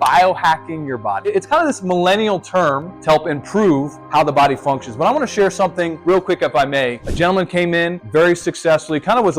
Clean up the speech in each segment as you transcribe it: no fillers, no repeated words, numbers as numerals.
biohacking your body. It's kind of this millennial term to help improve how the body functions. But I want to share something real quick, if I may. A gentleman came in very successfully, looked like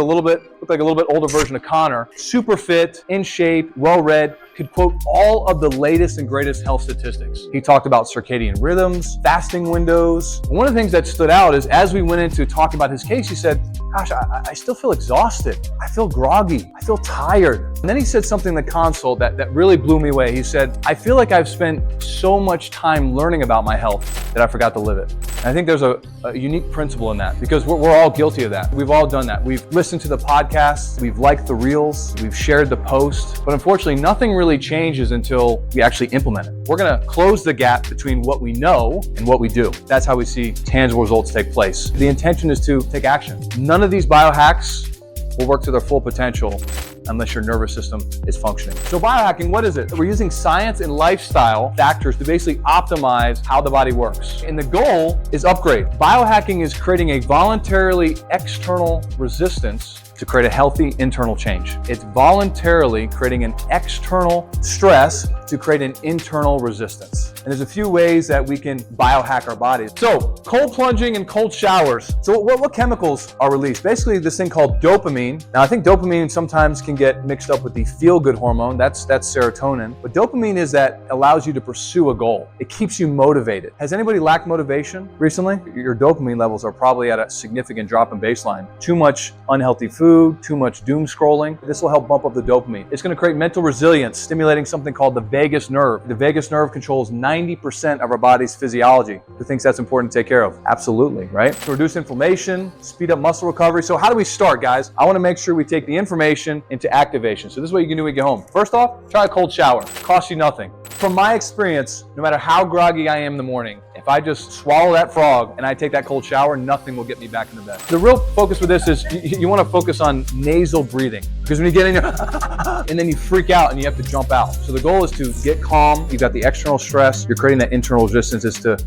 a little bit older version of Connor, super fit, in shape, well-read, could quote all of the latest and greatest health statistics. He talked about circadian rhythms, fasting windows. And one of the things that stood out is as we went into talking about his case, he said, gosh, I still feel exhausted. I feel groggy. I feel tired. And then he said something in the consult that really blew me away. He said, I feel like I've spent so much time learning about my health that I forgot to live it. And I think there's a unique principle in that because we're all guilty of that. We've all done that. We've listened to the podcasts, we've liked the reels, we've shared the post, but unfortunately nothing really changes until we actually implement it. We're gonna close the gap between what we know and what we do. That's how we see tangible results take place. The intention is to take action. None of these biohacks will work to their full potential unless your nervous system is functioning. So biohacking, what is it? We're using science and lifestyle factors to basically optimize how the body works. And the goal is upgrade. Biohacking is creating a voluntarily external resistance to create a healthy internal change. It's voluntarily creating an external stress to create an internal resistance. And there's a few ways that we can biohack our bodies. So cold plunging and cold showers. So what chemicals are released? Basically this thing called dopamine. Now I think dopamine sometimes can get mixed up with the feel-good hormone. That's serotonin. But dopamine is that allows you to pursue a goal. It keeps you motivated. Has anybody lacked motivation recently? Your dopamine levels are probably at a significant drop in baseline. Too much unhealthy food, too much doom scrolling. This will help bump up the dopamine. It's going to create mental resilience, stimulating something called the vagus nerve. The vagus nerve controls 90% of our body's physiology. Who thinks that's important to take care of? Absolutely, right? To reduce inflammation, speed up muscle recovery. So how do we start, guys? I want to make sure we take the information into activation. So this is what you can do when you get home. First off, try a cold shower. It costs you nothing. From my experience, no matter how groggy I am in the morning, if I just swallow that frog and I take that cold shower, nothing will get me back into bed. The real focus with this is you want to focus on nasal breathing because when you get in here and then you freak out and you have to jump out. So the goal is to get calm. You've got the external stress. You're creating that internal resistance is to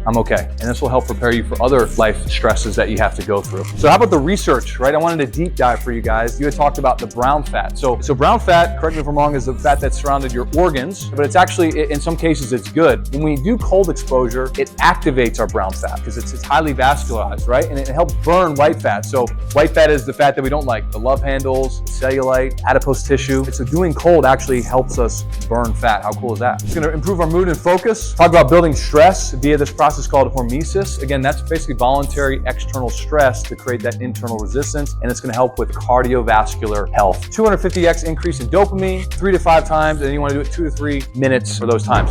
I'm okay. And this will help prepare you for other life stresses that you have to go through. So how about the research, right? I wanted to deep dive for you guys. You had talked about the brown fat. So brown fat, correct me if I'm wrong, is the fat that surrounded your organs, but it's actually, in some cases, it's good. When we do cold exposure, it activates our brown fat because it's highly vascularized, right? And it helps burn white fat. So white fat is the fat that we don't like, the love handles, cellulite, adipose tissue. So doing cold actually helps us burn fat. How cool is that? It's gonna improve our mood and focus. Talk about building stress via this process called hormesis. Again, that's basically voluntary external stress to create that internal resistance, and it's going to help with cardiovascular health. 250x increase in dopamine, 3 to 5 times, and you want to do it 2 to 3 minutes for those times.